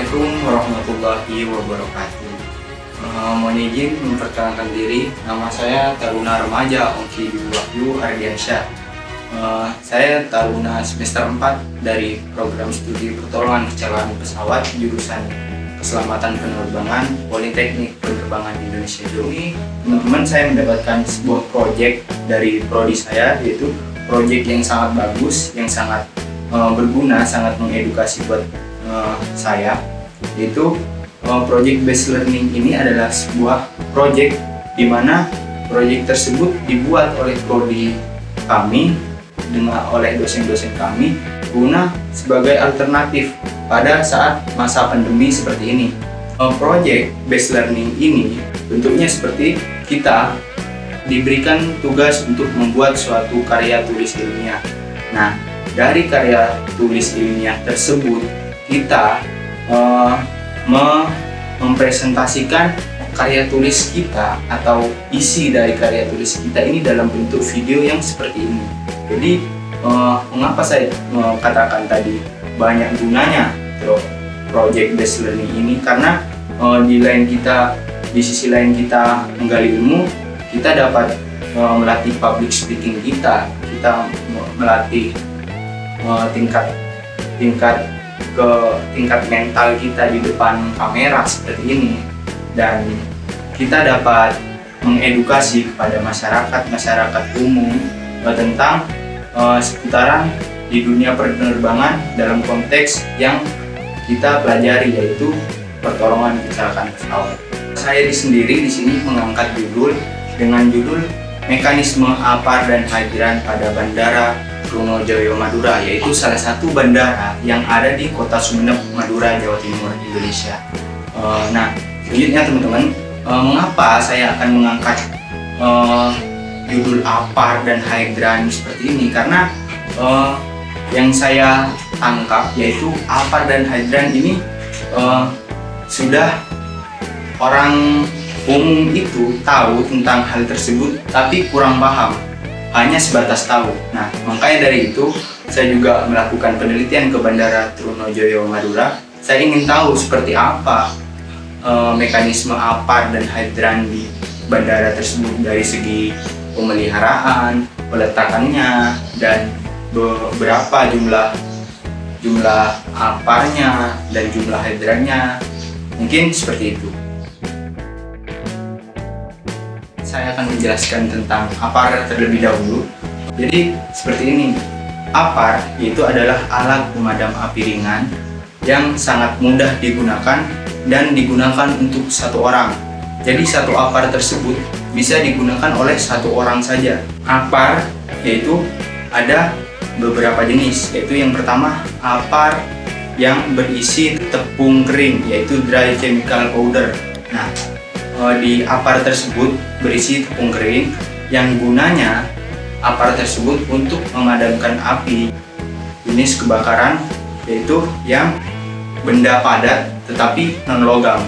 Assalamualaikum warahmatullahi wabarakatuh. Mohon izin memperkenalkan diri. Nama saya Taruna Remaja Ongki Wahyu Ardiansyah. Saya Taruna semester 4 dari program studi pertolongan kecelakaan pesawat jurusan Keselamatan Penerbangan Politeknik Penerbangan Indonesia Joni. Teman-teman, saya mendapatkan sebuah proyek dari prodi saya, yaitu proyek yang sangat bagus, yang sangat berguna, sangat mengedukasi buat saya, yaitu project based learning. Ini adalah sebuah project di mana project tersebut dibuat oleh prodi kami oleh dosen-dosen kami guna sebagai alternatif pada saat masa pandemi seperti ini. Project based learning ini bentuknya seperti kita diberikan tugas untuk membuat suatu karya tulis ilmiah. Nah, dari karya tulis ilmiah tersebut kita mempresentasikan karya tulis kita atau isi dari karya tulis kita ini dalam bentuk video yang seperti ini. Jadi mengapa saya katakan tadi banyak gunanya project based learning ini, karena di sisi lain kita menggali ilmu, kita dapat melatih public speaking kita melatih tingkat mental kita di depan kamera seperti ini, dan kita dapat mengedukasi kepada masyarakat umum tentang seputaran di dunia penerbangan dalam konteks yang kita pelajari, yaitu pertolongan kecelakaan pesawat. Saya sendiri di sini mengangkat dengan judul Mekanisme APAR dan Hydran pada Bandara Trunojoyo Madura, yaitu salah satu bandara yang ada di Kota Sumeneb, Madura, Jawa Timur, Indonesia. Nah, selanjutnya teman-teman, mengapa saya akan mengangkat judul APAR dan Hydran seperti ini? Karena yang saya tangkap yaitu APAR dan Hydran ini sudah orang umum itu tahu tentang hal tersebut, tapi kurang paham, hanya sebatas tahu. Nah, makanya dari itu saya juga melakukan penelitian ke Bandara Trunojoyo Madura. Saya ingin tahu seperti apa mekanisme APAR dan Hydran di bandara tersebut dari segi pemeliharaan, peletakannya, dan berapa jumlah APAR-nya dan jumlah Hydran-nya. Mungkin seperti itu. Saya akan menjelaskan tentang APAR terlebih dahulu. Jadi seperti ini, APAR itu adalah alat pemadam api ringan yang sangat mudah digunakan dan digunakan untuk satu orang. Jadi satu APAR tersebut bisa digunakan oleh satu orang saja. APAR yaitu ada beberapa jenis, yaitu yang pertama APAR yang berisi tepung kering, yaitu dry chemical powder. Nah, di APAR tersebut berisi tepung kering yang gunanya APAR tersebut untuk memadamkan api. Jenis kebakaran yaitu yang benda padat tetapi non logam,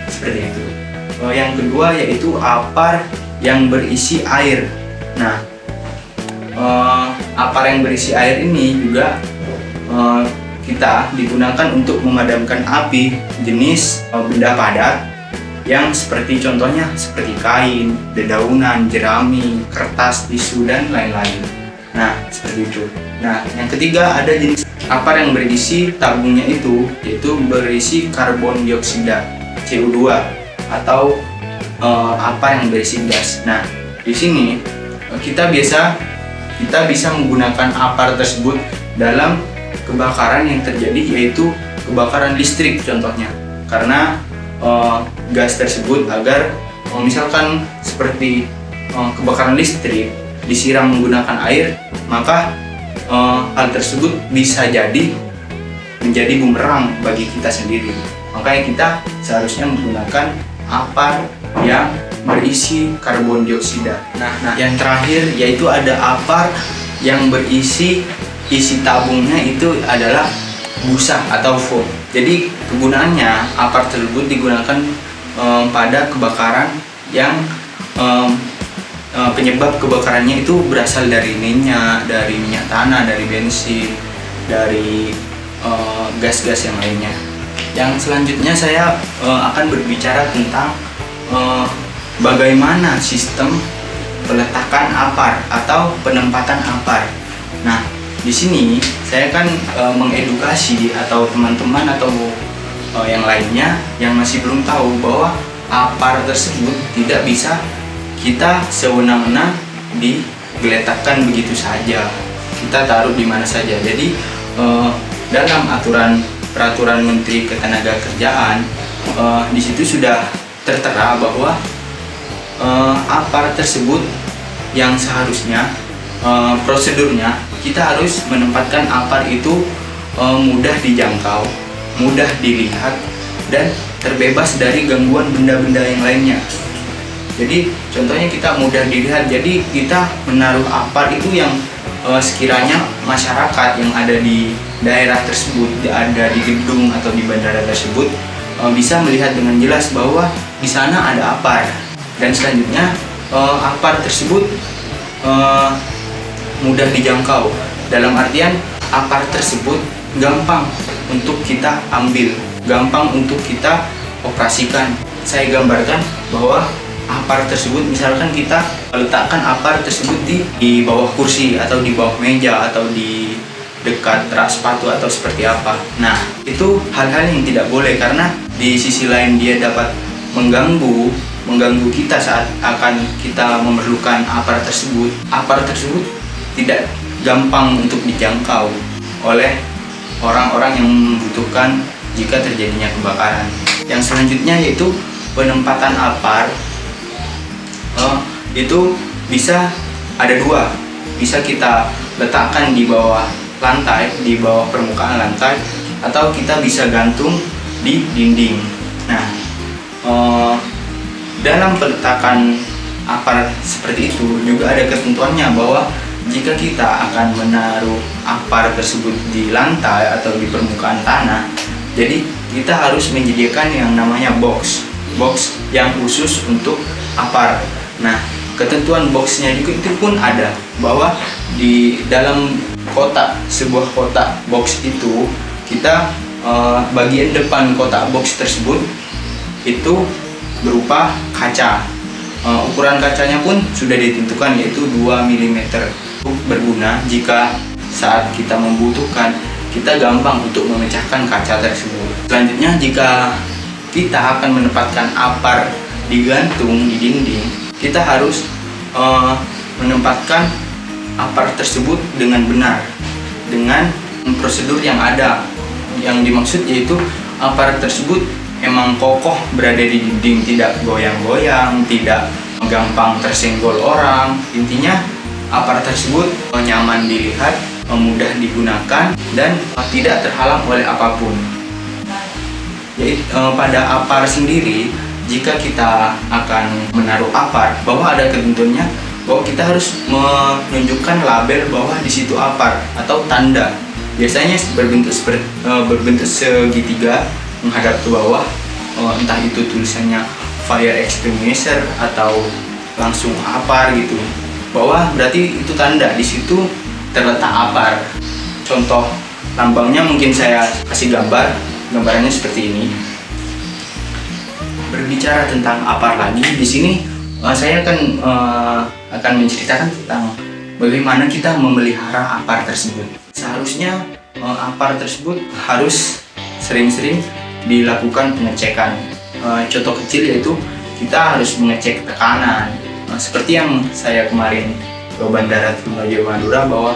seperti itu. Yang kedua yaitu APAR yang berisi air. Nah, APAR yang berisi air ini juga kita digunakan untuk memadamkan api jenis benda padat, yang seperti contohnya seperti kain, dedaunan, jerami, kertas, tisu, dan lain-lain. Nah, seperti itu. Nah, yang ketiga ada jenis APAR yang berisi tabungnya itu, yaitu berisi karbon dioksida CO2 atau APAR yang berisi gas. Nah, di sini kita bisa menggunakan APAR tersebut dalam kebakaran yang terjadi, yaitu kebakaran listrik contohnya, karena gas tersebut agar misalkan seperti kebakaran listrik disiram menggunakan air, maka hal tersebut bisa jadi menjadi bumerang bagi kita sendiri. Makanya kita seharusnya menggunakan APAR yang berisi karbon dioksida. Nah, yang terakhir yaitu ada APAR yang berisi isi tabungnya itu adalah busa atau foam. Jadi kegunaannya APAR tersebut digunakan pada kebakaran yang penyebab kebakarannya itu berasal dari minyak tanah, dari bensin, dari gas-gas yang lainnya. Yang selanjutnya saya akan berbicara tentang bagaimana sistem peletakan APAR atau penempatan APAR. Nah, di sini saya kan mengedukasi atau teman-teman atau yang lainnya yang masih belum tahu bahwa APAR tersebut tidak bisa kita sewenang-wenang digeletakkan begitu saja. Kita taruh di mana saja. Jadi dalam peraturan Menteri Ketenagakerjaan di situ sudah tertera bahwa APAR tersebut yang seharusnya prosedurnya kita harus menempatkan APAR itu mudah dijangkau, mudah dilihat, dan terbebas dari gangguan benda-benda yang lainnya. Jadi contohnya kita mudah dilihat, jadi kita menaruh APAR itu yang sekiranya masyarakat yang ada di daerah tersebut, ada di gedung atau di bandara tersebut bisa melihat dengan jelas bahwa di sana ada APAR. Dan selanjutnya APAR tersebut mudah dijangkau, dalam artian APAR tersebut gampang untuk kita ambil, gampang untuk kita operasikan. Saya gambarkan bahwa APAR tersebut, misalkan kita letakkan APAR tersebut di bawah kursi atau di bawah meja atau di dekat rak sepatu atau seperti apa. Nah, itu hal-hal yang tidak boleh, karena di sisi lain dia dapat mengganggu kita saat akan kita memerlukan APAR tersebut. APAR tersebut tidak gampang untuk dijangkau oleh orang-orang yang membutuhkan jika terjadinya kebakaran. Yang selanjutnya yaitu penempatan APAR. Itu bisa ada dua, bisa kita letakkan di bawah lantai, di bawah permukaan lantai, atau kita bisa gantung di dinding. Nah, dalam peletakan APAR seperti itu juga ada ketentuannya bahwa jika kita akan menaruh APAR tersebut di lantai atau di permukaan tanah, jadi kita harus menyediakan yang namanya box yang khusus untuk APAR. Nah, ketentuan boxnya juga itu pun ada bahwa di dalam sebuah kotak box itu kita bagian depan kotak box tersebut itu berupa kaca. Ukuran kacanya pun sudah ditentukan, yaitu 2 mm. Berguna jika saat kita membutuhkan, kita gampang untuk memecahkan kaca tersebut. Selanjutnya, jika kita akan menempatkan APAR digantung di dinding, kita harus menempatkan APAR tersebut dengan benar, dengan prosedur yang ada. Yang dimaksud yaitu APAR tersebut emang kokoh berada di dinding, tidak goyang-goyang, tidak gampang tersenggol orang. Intinya APAR tersebut nyaman dilihat, mudah digunakan, dan tidak terhalang oleh apapun. Jadi pada APAR sendiri, jika kita akan menaruh APAR, bahwa ada ketentuannya bahwa kita harus menunjukkan label bahwa di situ APAR atau tanda. Biasanya berbentuk segitiga menghadap ke bawah, entah itu tulisannya fire extinguisher atau langsung APAR gitu. Bahwa berarti itu tanda di situ terletak APAR. Contoh lambangnya mungkin saya kasih gambarannya seperti ini. Berbicara tentang APAR lagi, di sini saya akan menceritakan tentang bagaimana kita memelihara APAR tersebut. Seharusnya APAR tersebut harus sering-sering dilakukan pengecekan. Contoh kecil yaitu kita harus mengecek tekanan. Seperti yang saya kemarin ke Bandara Trunojoyo Madura, bahwa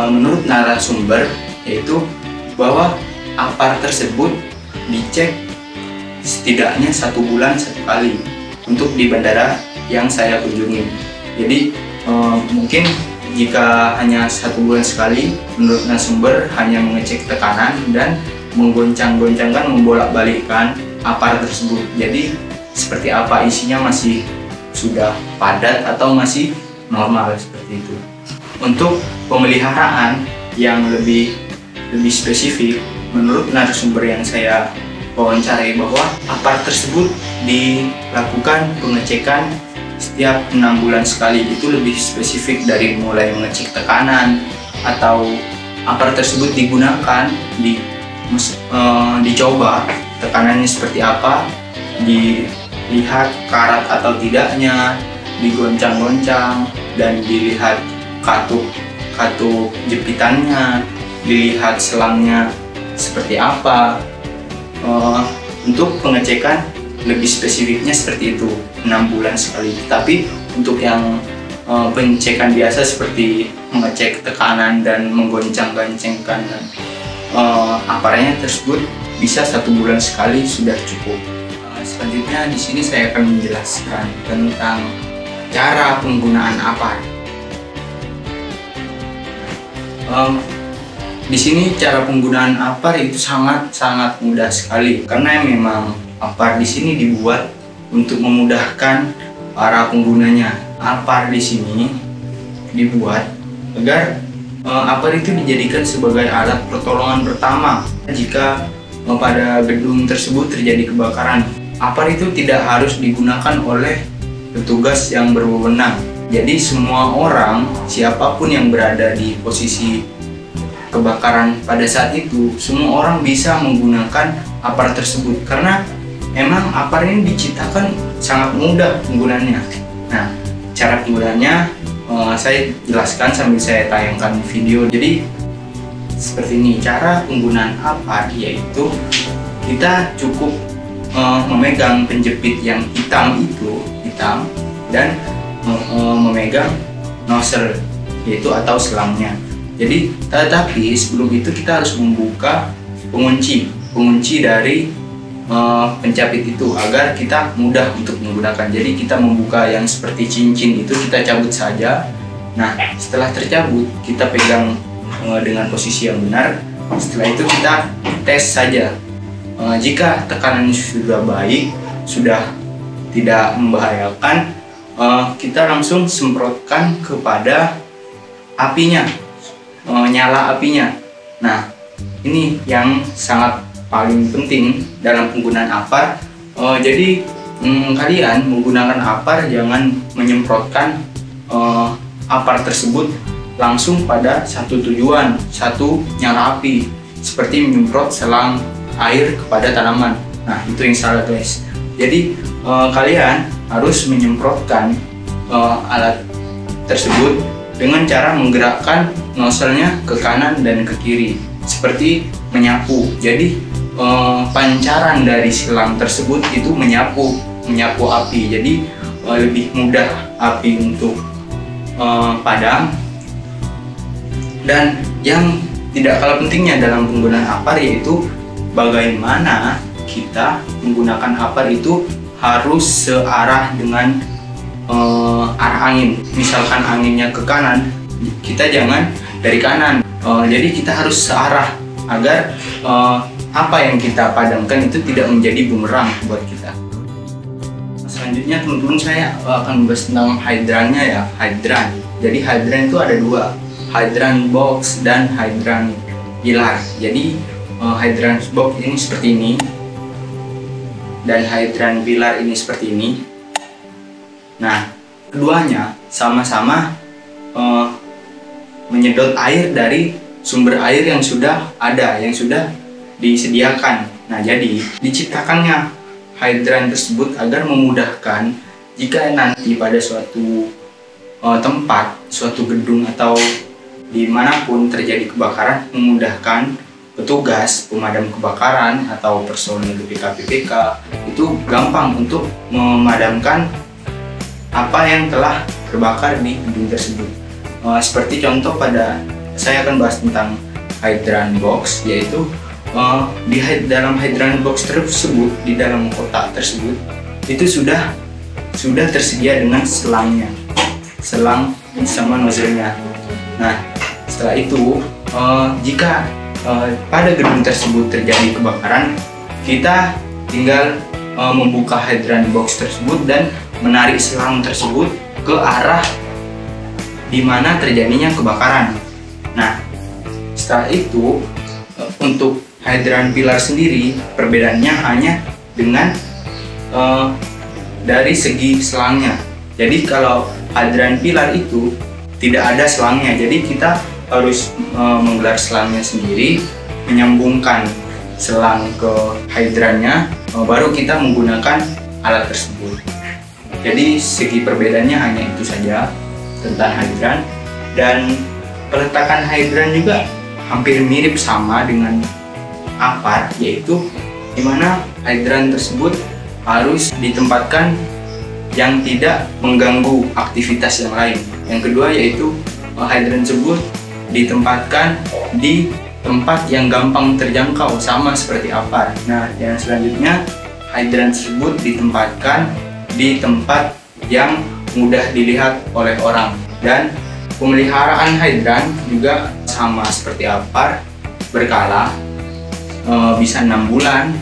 menurut narasumber yaitu bahwa APAR tersebut dicek setidaknya 1 bulan 1 kali untuk di bandara yang saya kunjungi. Jadi mungkin jika hanya 1 bulan sekali, menurut narasumber hanya mengecek tekanan dan menggoncang-goncangkan, membolak-balikkan APAR tersebut. Jadi seperti apa isinya, masih sudah padat atau masih normal, seperti itu. Untuk pemeliharaan yang lebih spesifik, menurut narasumber yang saya wawancarai, bahwa APAR tersebut dilakukan pengecekan setiap 6 bulan sekali. Itu lebih spesifik, dari mulai mengecek tekanan atau APAR tersebut digunakan dicoba tekanannya seperti apa, dilihat karat atau tidaknya, digoncang-goncang, dan dilihat katup jepitannya, dilihat selangnya seperti apa. Untuk pengecekan lebih spesifiknya seperti itu, 6 bulan sekali. Tapi untuk yang pengecekan biasa seperti mengecek tekanan dan menggoncang-gancangkan aparatnya tersebut bisa 1 bulan sekali sudah cukup. Selanjutnya di sini saya akan menjelaskan tentang cara penggunaan apar. Di sini cara penggunaan apar itu sangat mudah sekali, karena memang apar di sini dibuat untuk memudahkan para penggunanya. Apar di sini dibuat agar apar itu dijadikan sebagai alat pertolongan pertama jika pada gedung tersebut terjadi kebakaran. Apar itu tidak harus digunakan oleh petugas yang berwenang. Jadi semua orang, siapapun yang berada di posisi kebakaran pada saat itu, semua orang bisa menggunakan apar tersebut karena emang apar ini diciptakan sangat mudah penggunaannya. Nah, cara penggunaannya saya jelaskan sambil saya tayangkan video. Jadi seperti ini cara penggunaan apar, yaitu kita cukup memegang penjepit yang hitam dan memegang nozzle yaitu atau selangnya. Jadi tetapi sebelum itu kita harus membuka pengunci dari pencapit itu agar kita mudah untuk menggunakan. Jadi kita membuka yang seperti cincin itu kita cabut saja. Nah, setelah tercabut kita pegang dengan posisi yang benar. Setelah itu kita tes saja. Jika tekanan sudah baik, sudah tidak membahayakan, kita langsung semprotkan kepada apinya, nyala apinya. Nah, ini yang sangat paling penting dalam penggunaan apar. Jadi kalian menggunakan apar jangan menyemprotkan apar tersebut langsung pada satu tujuan, satu nyala api, seperti menyemprot selang air kepada tanaman. Nah, itu yang salah guys. Jadi kalian harus menyemprotkan alat tersebut dengan cara menggerakkan nozzle-nya ke kanan dan ke kiri seperti menyapu. Jadi pancaran dari silang tersebut itu menyapu api. Jadi lebih mudah api untuk padam. Dan yang tidak kalah pentingnya dalam penggunaan apar yaitu bagaimana kita menggunakan apar itu harus searah dengan arah angin. Misalkan anginnya ke kanan, kita jangan dari kanan. Jadi kita harus searah agar apa yang kita padamkan itu tidak menjadi bumerang buat kita. Selanjutnya teman-teman, saya akan membahas tentang hydrannya ya. Jadi hydran itu ada dua, hydran box dan hydran pilar. Jadi hydran box ini seperti ini dan hydran pilar ini seperti ini. Nah, keduanya sama-sama menyedot air dari sumber air yang sudah ada, yang sudah disediakan. Nah, jadi diciptakannya hydran tersebut agar memudahkan jika nanti pada suatu tempat, suatu gedung atau dimanapun terjadi kebakaran, memudahkan petugas pemadam kebakaran atau personil BPK itu gampang untuk memadamkan apa yang telah terbakar di gedung tersebut. Seperti contoh, saya akan bahas tentang hydran box, yaitu di dalam hydran box tersebut, di dalam kotak tersebut itu sudah tersedia dengan selangnya, selang sama nozzle-nya. Nah, setelah itu jika pada gedung tersebut terjadi kebakaran, kita tinggal membuka hydran box tersebut dan menarik selang tersebut ke arah di mana terjadinya kebakaran. Nah, setelah itu untuk hydran pilar sendiri perbedaannya hanya dengan dari segi selangnya. Jadi kalau hydran pilar itu tidak ada selangnya, jadi kita harus menggelar selangnya sendiri, menyambungkan selang ke hidrannya, baru kita menggunakan alat tersebut. Jadi segi perbedaannya hanya itu saja tentang hidran, dan peletakan hidran juga hampir mirip sama dengan apar, yaitu dimana hidran tersebut harus ditempatkan yang tidak mengganggu aktivitas yang lain. Yang kedua yaitu hidran tersebut ditempatkan di tempat yang gampang terjangkau, sama seperti apar. Nah, yang selanjutnya hidran tersebut ditempatkan di tempat yang mudah dilihat oleh orang, dan pemeliharaan hidran juga sama seperti apar, berkala, bisa 6 bulan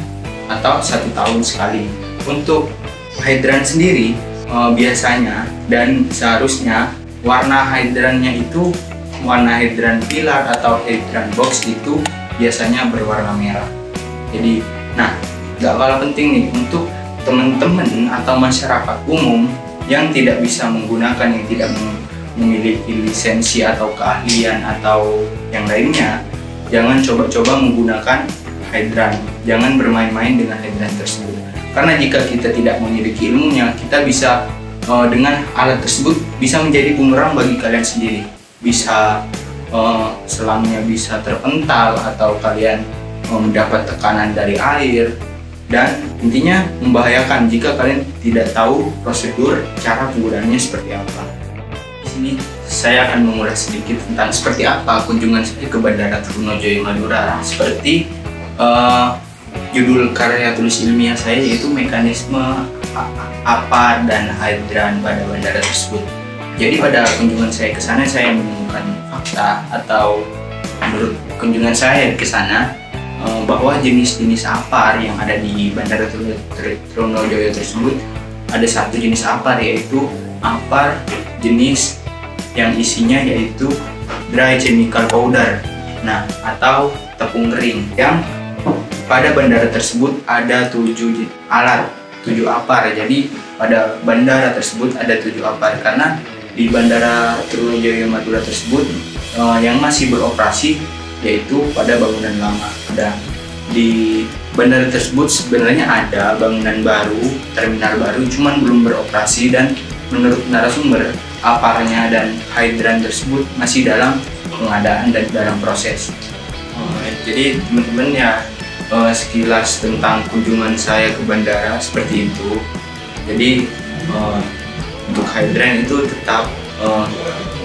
atau 1 tahun sekali. Untuk hidran sendiri biasanya dan seharusnya warna hidrannya itu, warna hidran pilar atau hidran box itu biasanya berwarna merah. Jadi, nah, gak kalah penting nih untuk teman-teman atau masyarakat umum yang tidak bisa menggunakan, yang tidak memiliki lisensi atau keahlian atau yang lainnya, jangan coba-coba menggunakan hidran. Jangan bermain-main dengan hidran tersebut. Karena jika kita tidak memiliki ilmunya, kita bisa dengan alat tersebut bisa menjadi bumerang bagi kalian sendiri. Bisa selangnya bisa terpental, atau kalian mendapat tekanan dari air, dan intinya membahayakan jika kalian tidak tahu prosedur cara penggunaannya seperti apa. Di sini saya akan mengulas sedikit tentang seperti apa kunjungan saya ke Bandara Trunojoyo Madura. Seperti judul karya tulis ilmiah saya, yaitu mekanisme apar dan hidran pada bandara tersebut. Jadi pada kunjungan saya ke sana, saya menemukan fakta, atau menurut kunjungan saya ke sana, bahwa jenis-jenis apar yang ada di Bandara Trunojoyo tersebut, ada satu jenis apar, yaitu apar jenis yang isinya yaitu dry chemical powder, nah, atau tepung kering, yang pada bandara tersebut ada 7 apar. Jadi pada bandara tersebut ada 7 apar, karena di Bandara Trunojoyo Madura tersebut yang masih beroperasi yaitu pada bangunan lama. Di bandara tersebut sebenarnya ada bangunan baru, terminal baru, cuman belum beroperasi, dan menurut narasumber, aparnya dan hidran tersebut masih dalam pengadaan dan dalam proses. Jadi teman-teman ya, sekilas tentang kunjungan saya ke bandara seperti itu. Jadi untuk hidran itu tetap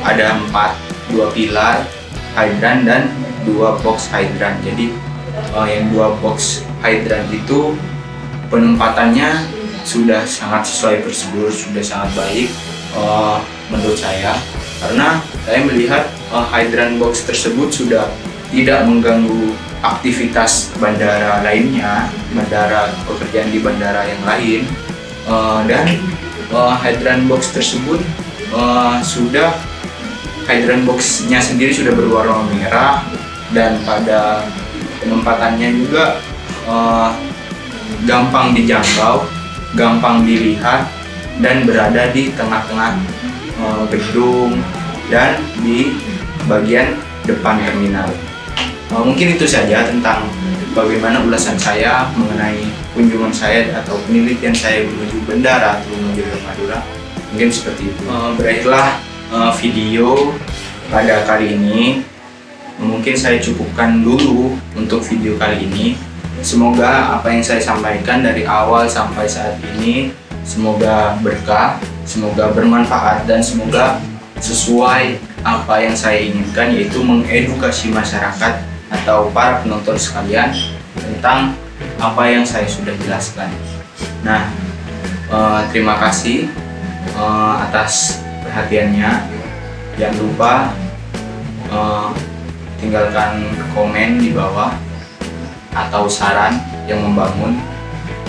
ada 2 pilar hidran dan 2 box hidran. Jadi yang 2 box hidran itu penempatannya sudah sangat sesuai prosedur, sudah sangat baik menurut saya, karena saya melihat hidran box tersebut sudah tidak mengganggu aktivitas bandara lainnya, pekerjaan di bandara yang lain, dan hidran box tersebut hidran boxnya sendiri sudah berwarna merah, dan pada penempatannya juga gampang dijangkau, gampang dilihat, dan berada di tengah-tengah gedung dan di bagian depan terminal. Mungkin itu saja tentang bagaimana ulasan saya mengenai kunjungan saya atau penelitian saya menuju Bandara Trunojoyo Madura. Mungkin seperti itu. Berakhirlah video pada kali ini. Mungkin saya cukupkan dulu untuk video kali ini. Semoga apa yang saya sampaikan dari awal sampai saat ini semoga berkah, semoga bermanfaat, dan semoga sesuai apa yang saya inginkan, yaitu mengedukasi masyarakat atau para penonton sekalian tentang apa yang saya sudah jelaskan. Nah, terima kasih atas perhatiannya. Jangan lupa tinggalkan komen di bawah atau saran yang membangun.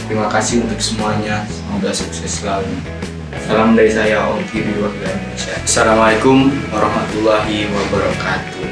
Terima kasih untuk semuanya, semoga sukses selalu. Salam dari saya, Om Kiri, wakil Indonesia. Assalamualaikum warahmatullahi wabarakatuh.